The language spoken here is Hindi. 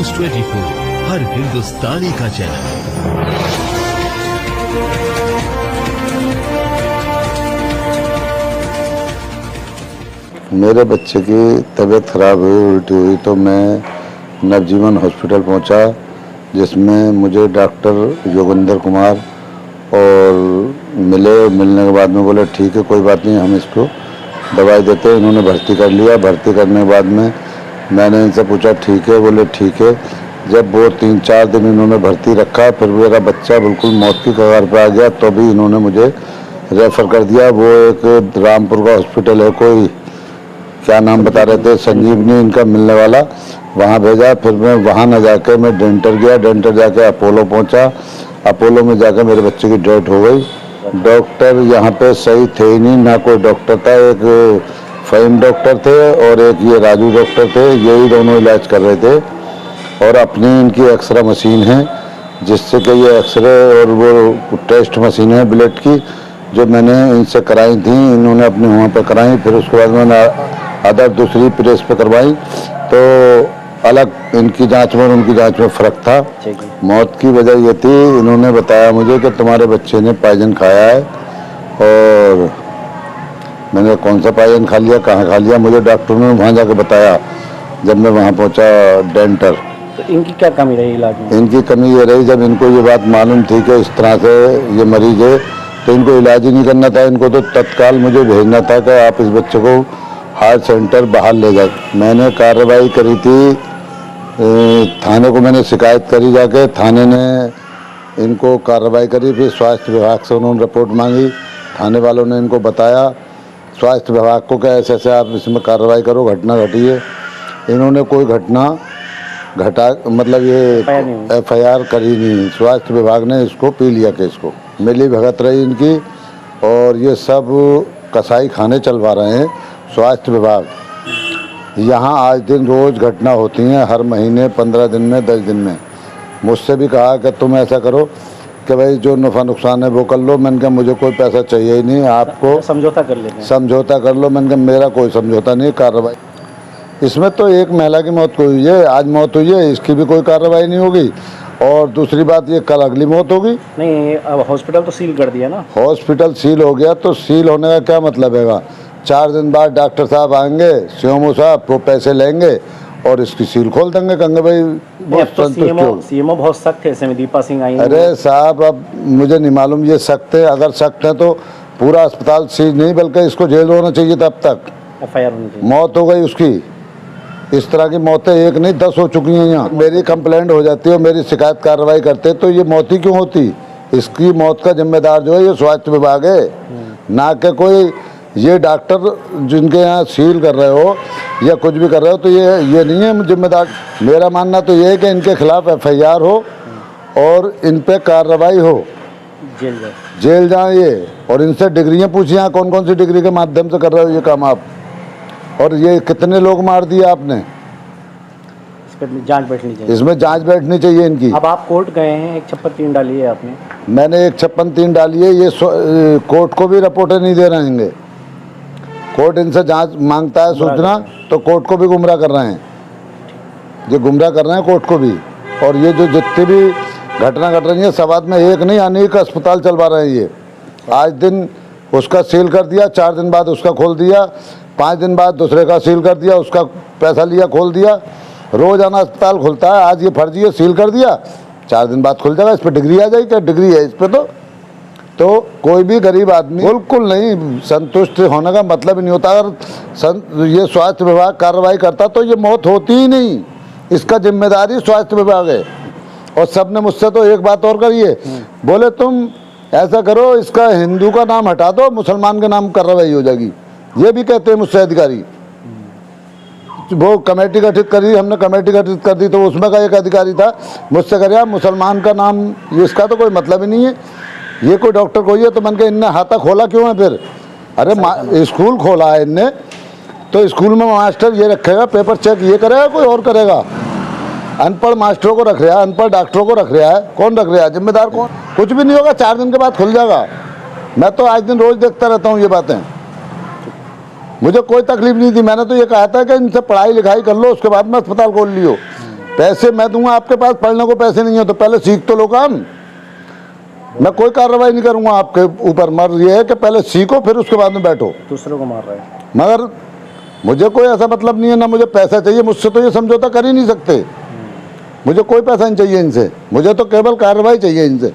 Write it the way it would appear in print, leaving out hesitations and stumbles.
News 24 हर हिंदुस्तानी का चैनल। मेरे बच्चे की तबीयत खराब हुई, उल्टी हुई, तो मैं नवजीवन हॉस्पिटल पहुंचा, जिसमें मुझे डॉक्टर योगेंद्र कुमार और मिलने के बाद में बोले ठीक है कोई बात नहीं, हम इसको दवाई देते हैं। इन्होंने भर्ती कर लिया। भर्ती करने के बाद में मैंने इनसे पूछा ठीक है, बोले ठीक है। जब वो 3-4 दिन इन्होंने भर्ती रखा, फिर मेरा बच्चा बिल्कुल मौत की कगार पर आ गया, तो भी इन्होंने मुझे रेफ़र कर दिया। वो एक रामपुर का हॉस्पिटल है, कोई क्या नाम बता रहे थे, संजीवनी इनका मिलने वाला, वहाँ भेजा। फिर मैं वहाँ न जाकर मैं डेंटल गया, डेंटल जाके अपोलो पहुँचा। अपोलो में जाकर मेरे बच्चे की डेथ हो गई। डॉक्टर यहाँ पे सही थे ही नहीं, ना कोई डॉक्टर था। एक फ़हीम डॉक्टर थे और एक ये राजू डॉक्टर थे, यही दोनों इलाज कर रहे थे। और अपनी इनकी एक्सरे मशीन है, जिससे कि ये एक्सरे और वो टेस्ट मशीन है ब्लड की, जो मैंने इनसे कराई थी, इन्होंने अपने वहाँ पे कराई। फिर उसके बाद मैंने अदर दूसरी प्रेस पे करवाई, तो अलग इनकी जांच में और उनकी जांच में फ़र्क था। मौत की वजह ये थी, इन्होंने बताया मुझे कि तुम्हारे बच्चे ने पॉइजन खाया है। और मैंने कौन सा पॉइजन खा लिया, कहाँ खा लिया, मुझे डॉक्टर ने वहाँ जाकर बताया जब मैं वहाँ पहुँचा डेंटल। तो इनकी क्या कमी रही इलाज में? इनकी कमी ये रही, जब इनको ये बात मालूम थी कि इस तरह से ये मरीज है, तो इनको इलाज ही नहीं करना था। इनको तो तत्काल मुझे भेजना था कि आप इस बच्चे को हार्ट सेंटर बाहर ले जाए। मैंने कार्रवाई करी थी, थाने को मैंने शिकायत करी, जाके थाने ने इनको कार्रवाई करी। फिर स्वास्थ्य विभाग से उन्होंने रिपोर्ट मांगी, थाने वालों ने इनको बताया स्वास्थ्य विभाग को कि ऐसे ऐसे आप इसमें कार्रवाई करो, घटना घटी है। इन्होंने कोई घटना घटा मतलब ये FIR करी नहीं। स्वास्थ्य विभाग ने इसको पी लिया केस को। मिली भगत रही इनकी, और ये सब कसाई खाने चलवा रहे हैं स्वास्थ्य विभाग। यहाँ आज दिन रोज़ घटना होती हैं, हर महीने, 15 दिन में, 10 दिन में। मुझसे भी कहा कि तुम ऐसा करो कि भाई जो नफ़ा नुकसान है वो कर लो। मैंने कहा मुझे कोई पैसा चाहिए ही नहीं, आपको समझौता कर लेते हैं। समझौता कर लो। मैंने कहा मेरा कोई समझौता नहीं, कार्रवाई। इसमें तो एक महिला की मौत हुई है, आज मौत हुई है, इसकी भी कोई कार्रवाई नहीं होगी। और दूसरी बात, ये कल अगली मौत होगी। नहीं, अब हॉस्पिटल तो सील कर दिया ना। हॉस्पिटल सील हो गया तो सील होने का क्या मतलब है? 4 दिन बाद डॉक्टर साहब आएंगे, सीएमओ साहब, वो पैसे लेंगे और इसकी सील खोल देंगे, कहेंगे भाई बहुत संतुष्ट हो। सीएमओ बहुत सख्त है, इसमें दीपा सिंह आई। अरे साहब, अब मुझे नहीं मालूम ये सख्त है। अगर सख्त है तो पूरा अस्पताल सील नहीं, बल्कि इसको जेल होना चाहिए। तब तक FIR होनी चाहिए। मौत हो गई उसकी। इस तरह की मौतें 1 नहीं 10 हो चुकी हैं यहाँ। मेरी कंप्लेंट हो जाती है, मेरी शिकायत कार्रवाई करते, तो ये मौत ही क्यों होती? इसकी मौत का जिम्मेदार जो है ये स्वास्थ्य विभाग है, ना कि कोई ये डॉक्टर जिनके यहाँ सील कर रहे हो या कुछ भी कर रहे हो, तो ये नहीं है जिम्मेदार। मेरा मानना तो ये है कि इनके खिलाफ FIR हो और इन पे कार्रवाई हो, जेल जाए ये। और इनसे डिग्रियाँ पूछिए, कौन कौन सी डिग्री के माध्यम से कर रहे हो ये काम आप, और ये कितने लोग मार दिए आपने? इस पर जांच बैठनी चाहिए, इसमें जांच बैठनी चाहिए इनकी। अब आप कोर्ट गए हैं, 156(3) डाली है आपने। मैंने 156(3) डाली है। ये कोर्ट को भी रिपोर्टें नहीं दे रहेंगे। कोर्ट इनसे जांच मांगता है, सूचना, तो कोर्ट को भी गुमराह कर रहे हैं। ये गुमराह कर रहे हैं कोर्ट को भी। और ये जो जितनी भी घटना घट रही है समाज में, एक नहीं अनेक अस्पताल चलवा रहे हैं ये। आज दिन उसका सील कर दिया, 4 दिन बाद उसका खोल दिया, 5 दिन बाद दूसरे का सील कर दिया, उसका पैसा लिया, खोल दिया। रोजाना अस्पताल खुलता है, आज ये फर्जी है, सील कर दिया, 4 दिन बाद खुल जाएगा। इस पर डिग्री आ जाएगी, क्या डिग्री है इस पर? तो कोई भी गरीब आदमी बिल्कुल नहीं संतुष्ट होने का मतलब ही नहीं होता। अगर ये स्वास्थ्य विभाग कार्रवाई करता तो ये मौत होती ही नहीं। इसका जिम्मेदारी स्वास्थ्य विभाग है। और सबने मुझसे तो एक बात और करी है, बोले तुम ऐसा करो, इसका हिंदू का नाम हटा दो, मुसलमान के नाम कार्रवाई हो जाएगी। ये भी कहते हैं मुझसे अधिकारी। वो कमेटी गठित करी, हमने कमेटी गठित कर दी, तो उसमें का एक अधिकारी था, मुझसे कह मुसलमान का नाम, इसका तो कोई मतलब ही नहीं है, ये कोई डॉक्टर कोई है। तो मैंने कहा इनने हाथा खोला क्यों है फिर? अरे स्कूल खोला है इनने, तो स्कूल में मास्टर ये रखेगा, पेपर चेक ये करेगा, कोई और करेगा? अनपढ़ मास्टरों को रख रहा है, अनपढ़ डॉक्टरों को रख रहा है, कौन रख रहा है? जिम्मेदार कौन? कुछ भी नहीं होगा, 4 दिन के बाद खुल जाएगा। मैं तो आज दिन रोज देखता रहता हूँ ये बातें, मुझे कोई तकलीफ नहीं थी। मैंने तो ये कहा था कि इनसे पढ़ाई लिखाई कर लो, उसके बाद में अस्पताल खोल लियो। पैसे मैं दूंगा, आपके पास पढ़ने को पैसे नहीं है तो पहले सीख तो लो काम। मैं कोई कार्रवाई नहीं करूंगा आपके ऊपर, मगर ये है कि पहले सीखो फिर उसके बाद में बैठो। दूसरों को मार रहे हैं। मगर मुझे कोई ऐसा मतलब नहीं है, ना मुझे पैसा चाहिए, मुझसे तो ये समझौता कर ही नहीं सकते। मुझे कोई पैसा नहीं चाहिए इनसे, मुझे तो केवल कार्रवाई चाहिए इनसे।